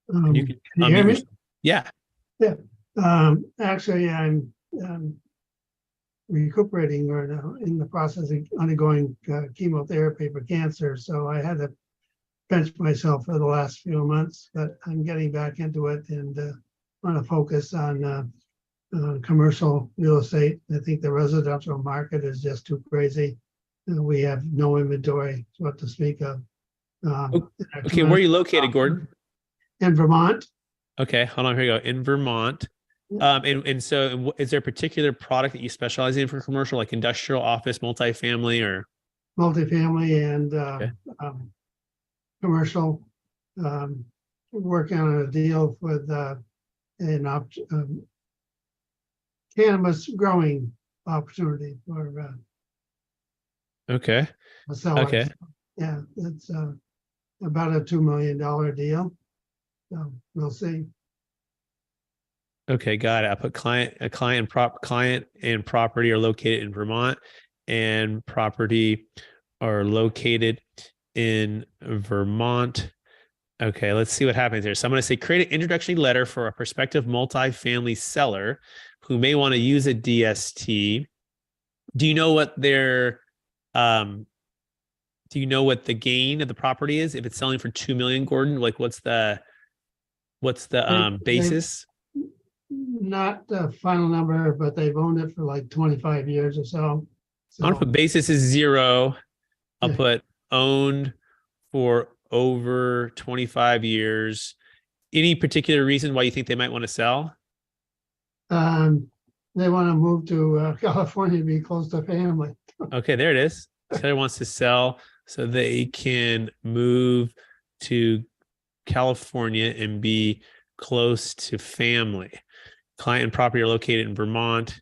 You can you hear me? Yeah. Yeah. Actually, I'm recuperating right now in the process of undergoing chemotherapy for cancer. So I had to bench myself for the last few months, but I'm getting back into it and want to focus on commercial real estate. I think the residential market is just too crazy. We have no inventory, what to speak of. Okay, where are you located, Gordon? In Vermont. Okay, hold on. Here you go. In Vermont. And so is there a particular product that you specialize in for commercial, like industrial, office, multifamily, or? Multifamily and commercial. Working on a deal with cannabis growing opportunity for Okay. sellers. Okay. Yeah, it's about a $2 million deal. So we'll see. Okay, got it. I put client and property are located in Vermont, and property are located in Vermont. Okay, let's see what happens here. So I'm going to say create an introductory letter for a prospective multifamily seller who may want to use a DST. Do you know what their do you know what the gain of the property is if it's selling for 2 million, Gordon? Like what's the basis? Not the final number, but they've owned it for like 25 years or so. I want to put basis is 0. I'll Yeah. put owned for over 25 years. Any particular reason why you think they might want to sell? They want to move to California to be close to family. Okay, there it is. Seller wants to sell so they can move to California and be close to family. Client and property are located in Vermont.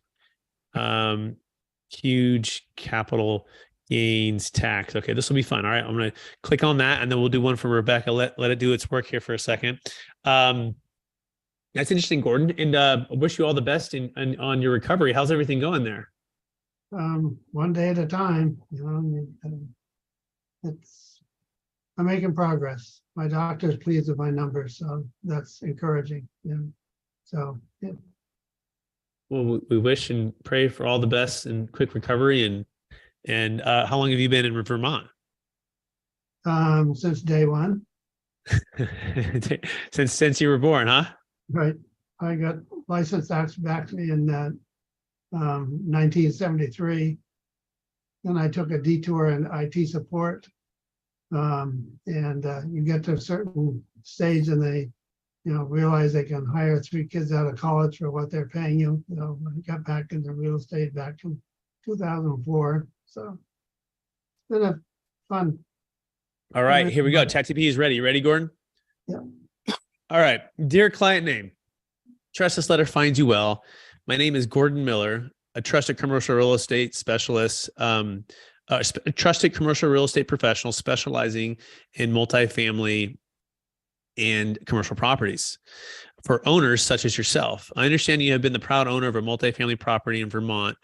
Huge capital gains tax. Okay, this will be fun. All right, I'm going to click on that, and then we'll do one for Rebecca. Let it do its work here for a second. That's interesting, Gordon. And I wish you all the best on your recovery. How's everything going there? One day at a time. I'm making progress. My doctor's pleased with my numbers, so that's encouraging. Yeah. So yeah. Well, we wish and pray for all the best and quick recovery. And how long have you been in Vermont? since day one. Since you were born, huh? Right. I got licensed actually in 1973. Then I took a detour in IT support. You get to a certain stage and they, realize they can hire 3 kids out of college for what they're paying you. I got back into real estate back in 2004. So it's been a fun. All right, here we go. ChatGPT is ready. You ready, Gordon? Yeah. All right. Dear client name, trust this letter finds you well. My name is Gordon Miller, a trusted commercial real estate specialist, trusted commercial real estate professional specializing in multifamily and commercial properties for owners such as yourself. I understand you have been the proud owner of a multifamily property in Vermont.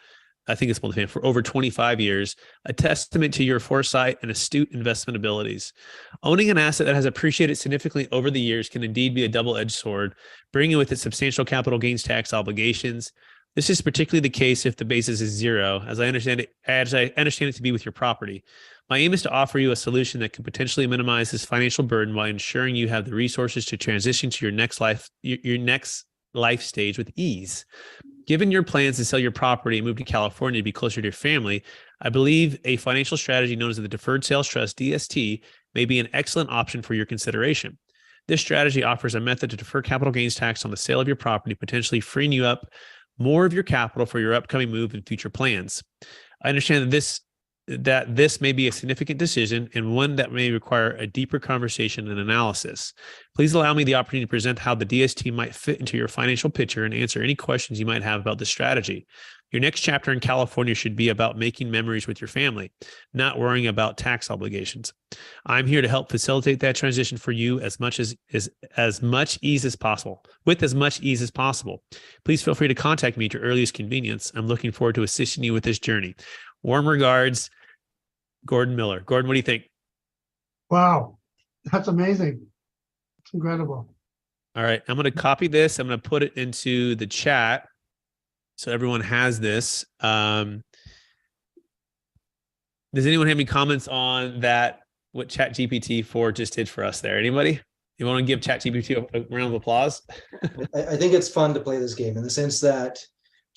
I think it's multifamily for over 25 years, a testament to your foresight and astute investment abilities. Owning an asset that has appreciated significantly over the years can indeed be a double-edged sword, bringing with it substantial capital gains tax obligations. This is particularly the case if the basis is zero, as I understand it to be with your property. My aim is to offer you a solution that can potentially minimize this financial burden while ensuring you have the resources to transition to your next life stage with ease. Given your plans to sell your property and move to California to be closer to your family, I believe a financial strategy known as the Deferred Sales Trust, DST, may be an excellent option for your consideration. This strategy offers a method to defer capital gains tax on the sale of your property, potentially freeing you up more of your capital for your upcoming move and future plans. I understand that this may be a significant decision and one that may require a deeper conversation and analysis. Please allow me the opportunity to present how the DST might fit into your financial picture and answer any questions you might have about this strategy. Your next chapter in California should be about making memories with your family, not worrying about tax obligations. I'm here to help facilitate that transition for you as much ease as possible. Please feel free to contact me at your earliest convenience. I'm looking forward to assisting you with this journey. Warm regards, Gordon Miller. Gordon, what do you think? Wow, that's amazing. It's incredible. All right, I'm going to copy this. I'm going to put it into the chat so everyone has this. Does anyone have any comments on that, what ChatGPT 4 just did for us there? Anybody? You want to give ChatGPT a round of applause? I think it's fun to play this game in the sense that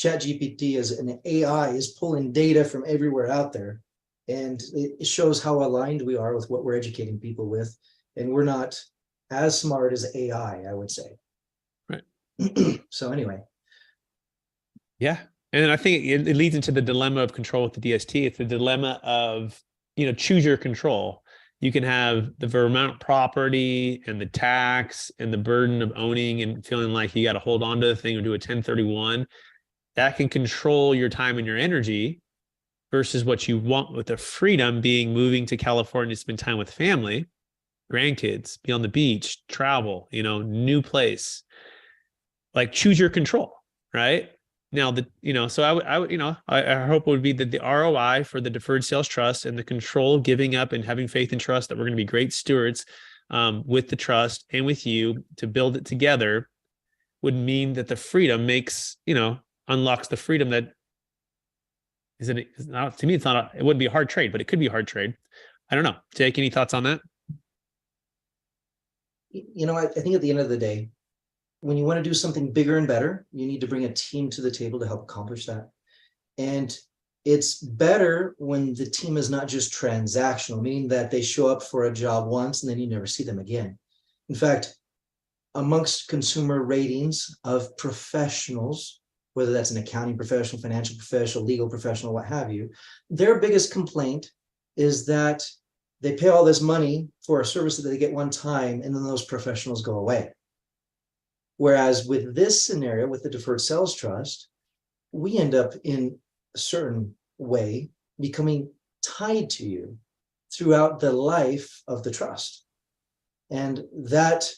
ChatGPT as an AI is pulling data from everywhere out there. And it shows how aligned we are with what we're educating people with. And we're not as smart as AI, I would say. Right. So anyway. Yeah. And I think it leads into the dilemma of control with the DST. It's the dilemma of, choose your control. You can have the Vermont property and the tax and the burden of owning and feeling like you got to hold on to the thing or do a 1031. That can control your time and your energy versus what you want with the freedom being moving to California to spend time with family, grandkids, be on the beach, travel, new place. Like choose your control, right? Now, so I hope it would be that the ROI for the deferred sales trust and the control, giving up and having faith and trust that we're going to be great stewards with the trust and with you to build it together would mean that the freedom makes, unlocks the freedom that it's not, to me, it wouldn't be a hard trade, but it could be a hard trade. I don't know. Jake, any thoughts on that? I think at the end of the day, when you want to do something bigger and better, you need to bring a team to the table to help accomplish that. And it's better when the team is not just transactional, meaning that they show up for a job once and then you never see them again. In fact, amongst consumer ratings of professionals, whether that's an accounting professional, financial professional, legal professional, what have you, their biggest complaint is that they pay all this money for a service that they get one time and then those professionals go away. Whereas with this scenario, with the deferred sales trust, we end up in a certain way becoming tied to you throughout the life of the trust. And that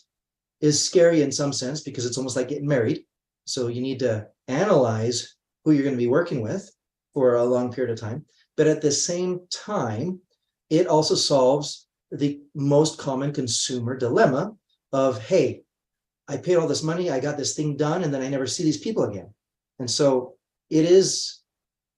is scary in some sense because it's almost like getting married. So you need to analyze who you're going to be working with for a long period of time. But at the same time, it also solves the most common consumer dilemma of, hey, I paid all this money, I got this thing done, and then I never see these people again. And so it is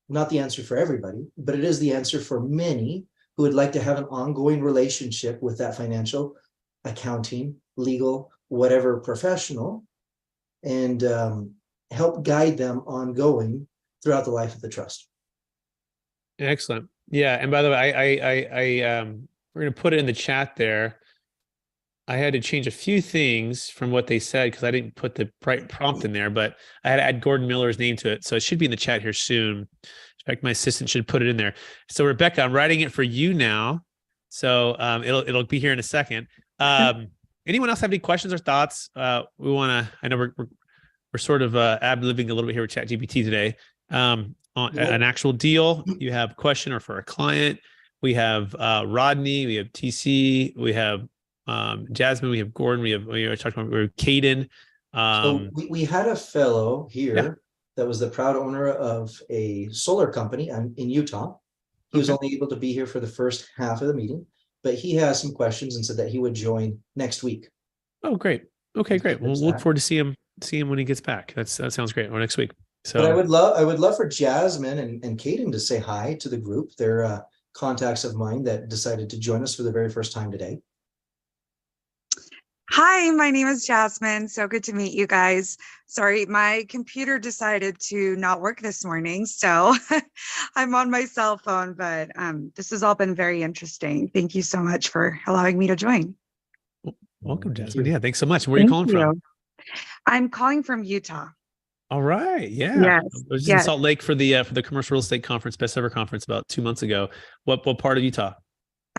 not the answer for everybody, but it is the answer for many who would like to have an ongoing relationship with that financial, accounting, legal, whatever professional, and help guide them ongoing throughout the life of the trust. Excellent. Yeah. And by the way, we're going to put it in the chat there. I had to change a few things from what they said because I didn't put the right prompt in there, but I had to add Gordon Miller's name to it. So it should be in the chat here soon. In fact, my assistant should put it in there. So Rebecca, I'm writing it for you now. So it'll be here in a second. Anyone else have any questions or thoughts? I know we're sort of ad-libbing a little bit here with ChatGPT today. On an actual deal, you have a question, or for a client, we have Rodney, we have TC, we have Jasmine, we have Gordon, we have Caden. So we had a fellow here that was the proud owner of a solar company in Utah. He was only able to be here for the first half of the meeting, but he has some questions and said that he would join next week. Oh, great. Okay, great. We'll look forward to see him when he gets back. That sounds great. Or next week. So but I would love for Jasmine and Caden to say hi to the group. They're contacts of mine that decided to join us for the very first time today. Hi, my name is Jasmine. So good to meet you guys. Sorry, my computer decided to not work this morning, so I'm on my cell phone, but this has all been very interesting. Thank you so much for allowing me to join. Welcome, Jasmine. Yeah, thanks so much. Where are you calling from? I'm calling from Utah. All right. Yeah. Yes. I was just in Salt Lake for the commercial real estate conference, best ever conference about 2 months ago. What part of Utah?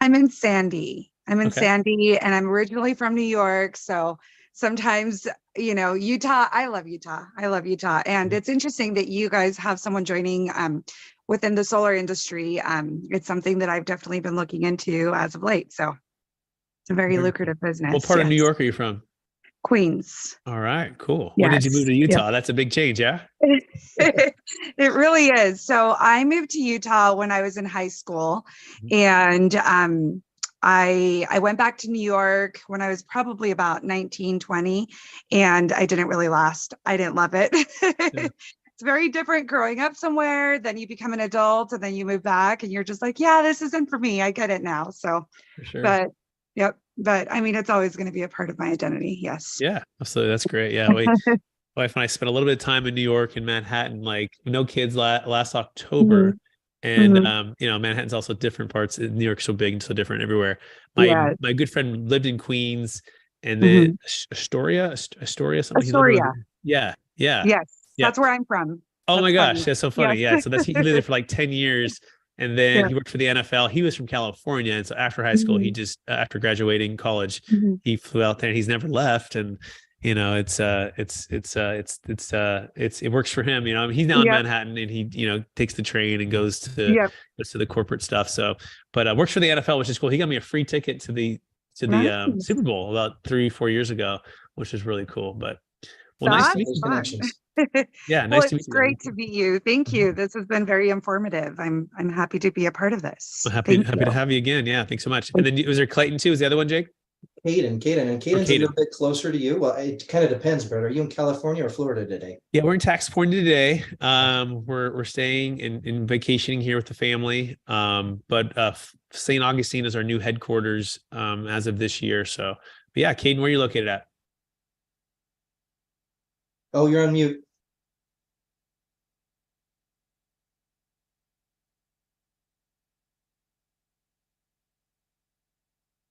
I'm in Sandy. Sandy, and I'm originally from New York. So sometimes, Utah, I love Utah. And it's interesting that you guys have someone joining within the solar industry. It's something that I've definitely been looking into as of late. So it's a very lucrative business. What part of New York are you from? Queens. All right, cool. When did you move to Utah? That's a big change, yeah? It really is. So I moved to Utah when I was in high school, and I went back to New York when I was probably about 19, 20, and I didn't really last. I didn't love it. It's very different growing up somewhere, then you become an adult, and then you move back and you're just like, yeah, this isn't for me. I get it now. So, for sure. But I mean, it's always going to be a part of my identity. Yes. Yeah, absolutely. That's great. Yeah. My wife and I spent a little bit of time in New York and Manhattan, like no kids last October. And, Manhattan's also different parts. New York's so big and so different everywhere. My good friend lived in Queens, and then Astoria, something. Astoria. Yeah. Yes. That's where I'm from. Oh that's my gosh. funny. That's so funny. Yeah. So he lived there for like 10 years. And then he worked for the NFL. He was from California. And so after high school, he just, after graduating college, he flew out there and he's never left. And, it works for him. I mean, he's now in Manhattan, and he, takes the train and goes to the corporate stuff. So, but works for the NFL, which is cool. He got me a free ticket to the Super Bowl about 3-4 years ago, which is really cool. But nice to meet you. Yeah, nice to meet you. It's great to meet you. Thank you. This has been very informative. I'm happy to be a part of this. Well, happy to have you again. Yeah, thanks so much. And then was there Clayton too? Was the other one, Jake? Caden's a little bit closer to you. Well, it kind of depends, but are you in California or Florida today? Yeah, we're in California today. We're staying and vacationing here with the family. But St. Augustine is our new headquarters as of this year. So, but yeah, Caden, where are you located at? Oh, you're on mute.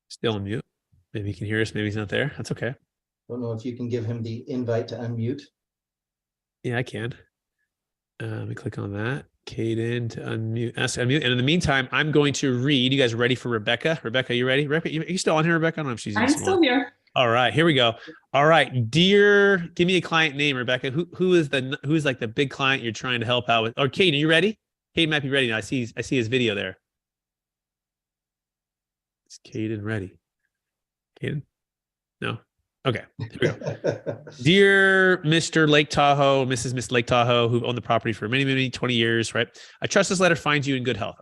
Still on mute. Maybe he can hear us. Maybe he's not there. That's okay. Don't know if you can give him the invite to unmute. Yeah, I can. Let me click on that. Caden to unmute. Ask to unmute. And in the meantime, I'm going to read. You guys ready for Rebecca? Rebecca, you ready? Rebecca, you still on here, Rebecca? I don't know if she's. I'm still here. All right, here we go. All right, dear, give me a client name, Rebecca. Who's like the big client you're trying to help out with? Or Caden, are you ready? Caden might be ready now. I see his video there. Is Caden ready? Caden? No. Okay, here we go. Dear Mr. Lake Tahoe, Miss Lake Tahoe, who've owned the property for many, 20 years, right? I trust this letter finds you in good health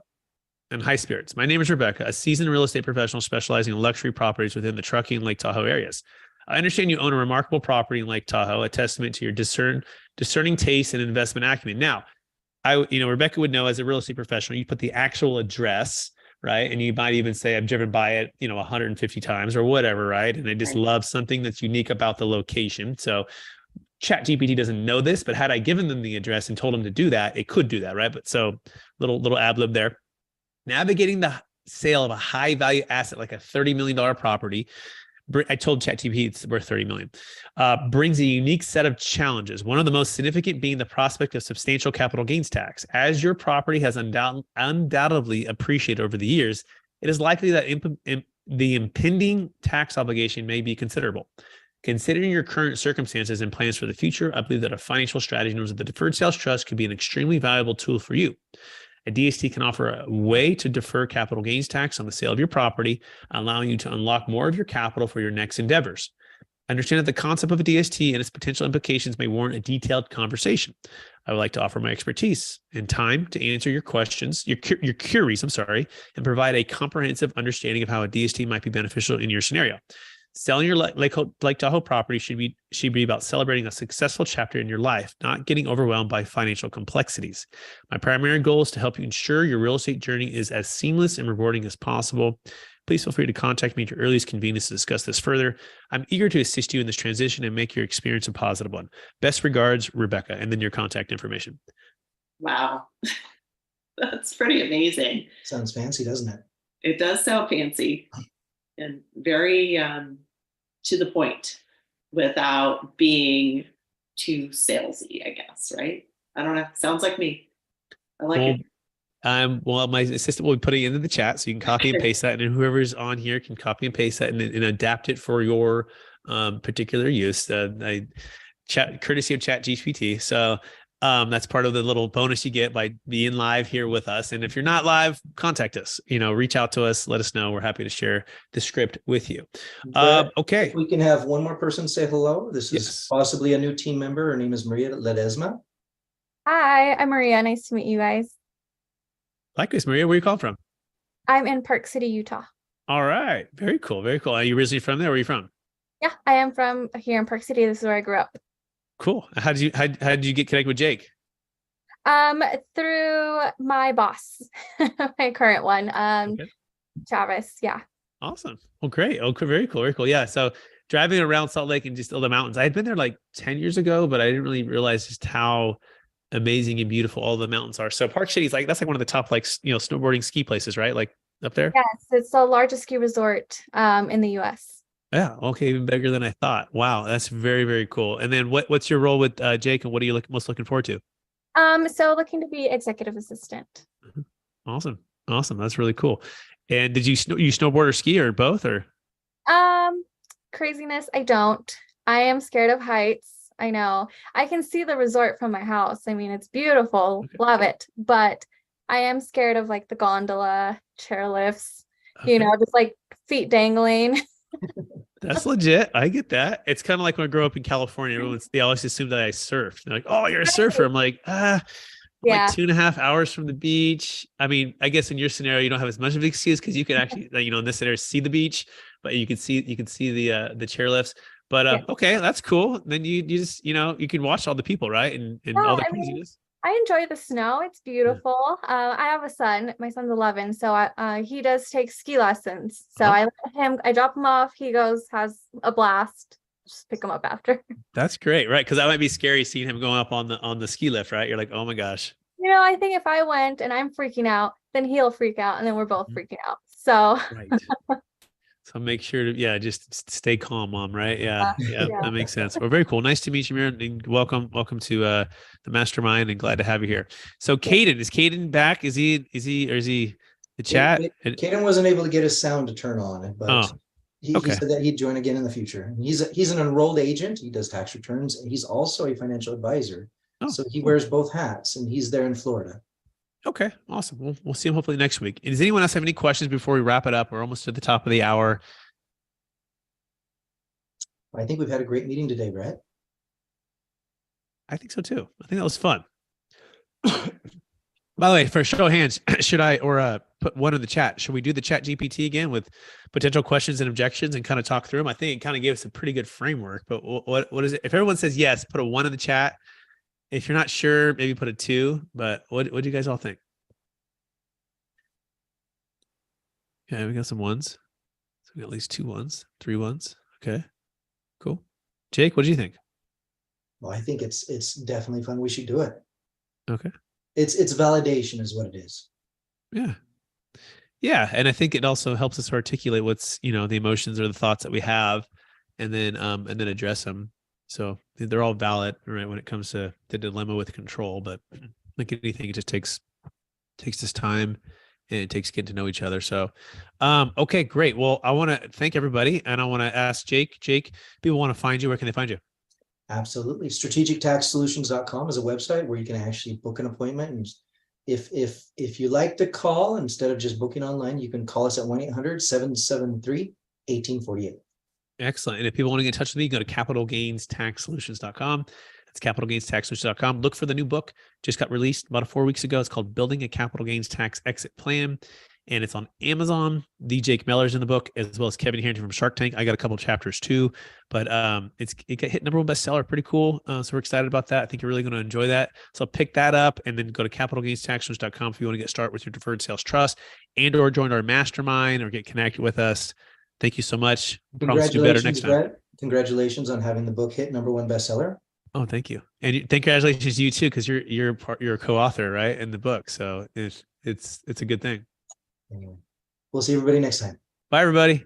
and high spirits. My name is Rebecca, a seasoned real estate professional specializing in luxury properties within the Truckee and Lake Tahoe areas. I understand you own a remarkable property in Lake Tahoe, a testament to your discerning taste and investment acumen. Now, Rebecca would know as a real estate professional, you put the actual address, right? And you might even say, I've driven by it, 150 times or whatever, right? And they just Right. love something that's unique about the location. So ChatGPT doesn't know this, but had I given them the address and told them to do that, it could do that, right? But so little ad lib there. Navigating the sale of a high value asset like a $30 million property. I told ChatGPT it's worth 30 million, brings a unique set of challenges. One of the most significant being the prospect of substantial capital gains tax. As your property has undoubtedly appreciated over the years, it is likely that the impending tax obligation may be considerable. Considering your current circumstances and plans for the future, I believe that a financial strategy known as the Deferred Sales Trust could be an extremely valuable tool for you. A DST can offer a way to defer capital gains tax on the sale of your property, allowing you to unlock more of your capital for your next endeavors. Understand that the concept of a DST and its potential implications may warrant a detailed conversation. I would like to offer my expertise and time to answer your questions, your queries, and provide a comprehensive understanding of how a DST might be beneficial in your scenario. Selling your Lake Tahoe property should be about celebrating a successful chapter in your life, not getting overwhelmed by financial complexities. My primary goal is to help you ensure your real estate journey is as seamless and rewarding as possible. Please feel free to contact me at your earliest convenience to discuss this further. I'm eager to assist you in this transition and make your experience a positive one. Best regards, Rebecca, and then your contact information. Wow. That's pretty amazing. Sounds fancy, doesn't it? It does sound fancy and very to the point without being too salesy, I guess, right? I don't know. Sounds like me. I like it. Well, my assistant will be putting it into the chat, so you can copy and paste that, and whoever's on here can copy and paste that and adapt it for your particular use. Courtesy of ChatGPT. So that's part of the little bonus you get by being live here with us. And if you're not live, contact us. Reach out to us. Let us know. We're happy to share the script with you. Okay. If we can have one more person say hello. This is Yes. possibly a new team member. Her name is Maria Ledesma. Hi, I'm Maria. Nice to meet you guys. Likewise, Maria. Where are you calling from? I'm in Park City, Utah. All right. Very cool. Very cool. Are you originally from there? Where are you from? Yeah, I am from here in Park City. This is where I grew up. Cool. How did you get connected with Jake? Through my boss, my current one, Okay. Travis. Yeah. Awesome. Well, great. Oh, very cool. Very cool. Yeah. So driving around Salt Lake and just all the mountains. I had been there like 10 years ago, but I didn't really realize just how amazing and beautiful all the mountains are. So Park City is that's like one of the top snowboarding ski places, right? Like up there. Yes, it's the largest ski resort in the U.S. Yeah. Okay. Even bigger than I thought. Wow. That's very, very cool. And then what's your role with Jake, and what are you most looking forward to? So looking to be executive assistant. Awesome. Awesome. That's really cool. And did you snowboard or ski or both or? Craziness. I don't. I am scared of heights. I know. I can see the resort from my house. I mean, it's beautiful. Okay. Love it. But I am scared of like the gondola, chairlifts, Okay. just like feet dangling. That's legit. I get that. It's kind of like when I grew up in California, they always assumed that I surfed. They're like, "Oh, you're a surfer." I'm like, Yeah. like 2.5 hours from the beach. I mean, I guess in your scenario, you don't have as much of an excuse because you can actually, in this scenario, see the beach, but you can see the chairlifts. But Yeah. okay, that's cool. Then you just you can watch all the people, right? And all the I mean, craziness. I enjoy the snow. It's beautiful. I have a son. My son's 11, so he does take ski lessons. So I drop him off. He goes, has a blast. Just pick him up after. That's great, right? Because that might be scary seeing him going up on the ski lift, right? You're like, oh my gosh. I think if I went and I'm freaking out, then he'll freak out, and then we're both freaking out. So Right. So make sure to, just stay calm, Mom, right? Yeah, that makes sense. Well, very cool. Nice to meet you, Mira, and welcome to the mastermind, and glad to have you here. So Caden, is Caden back? Is he the chat? Caden wasn't able to get his sound to turn on, but he said that he'd join again in the future. He's an enrolled agent. He does tax returns, and he's also a financial advisor. So he wears both hats, and he's there in Florida. Okay, awesome. We'll see him hopefully next week. And does anyone else have any questions before we wrap it up? We're almost at the top of the hour. I think we've had a great meeting today, Brett. I think so too. I think that was fun. By the way, for a show of hands, should I put one in the chat? Should we do the Chat GPT again with potential questions and objections and kind of talk through them? I think it kind of gave us a pretty good framework. But what is it? If everyone says yes, put a 1 in the chat. If you're not sure, maybe put a 2. But what do you guys all think? Yeah, we got some ones. So we got at least 2 ones, 3 ones. Okay, cool. Jake, what do you think? Well, I think it's definitely fun. We should do it. Okay. It's validation is what it is. Yeah. Yeah. And I think it also helps us articulate what's, the emotions or the thoughts that we have and then address them. So they're all valid, right? When it comes to the dilemma with control, but like anything, it just takes this time and it takes getting to know each other. So, okay, great. Well, I want to thank everybody and I want to ask Jake, people want to find you. Where can they find you? Absolutely. Strategictaxsolutions.com is a website where you can actually book an appointment. And if you like to call, instead of just booking online, you can call us at 1-800-773-1848. Excellent. And if people want to get in touch with me, go to capitalgainstaxsolutions.com. That's capitalgainstaxsolutions.com. Look for the new book. Just got released about 4 weeks ago. It's called Building a Capital Gains Tax Exit Plan. And it's on Amazon. The Jake Meller's in the book, as well as Kevin Harrington from Shark Tank. I got a couple of chapters too, but it got hit #1 bestseller. Pretty cool. So we're excited about that. I think you're really going to enjoy that. So pick that up and then go to capitalgainstaxsolutions.com if you want to get started with your deferred sales trust or join our mastermind or get connected with us. Thank you so much. Promise to do better next time. Brett. Congratulations on having the book hit #1 bestseller. Oh, thank you. And congratulations to you too, because you're a co-author, right, in the book. So it's a good thing. Anyway, we'll see everybody next time. Bye, everybody.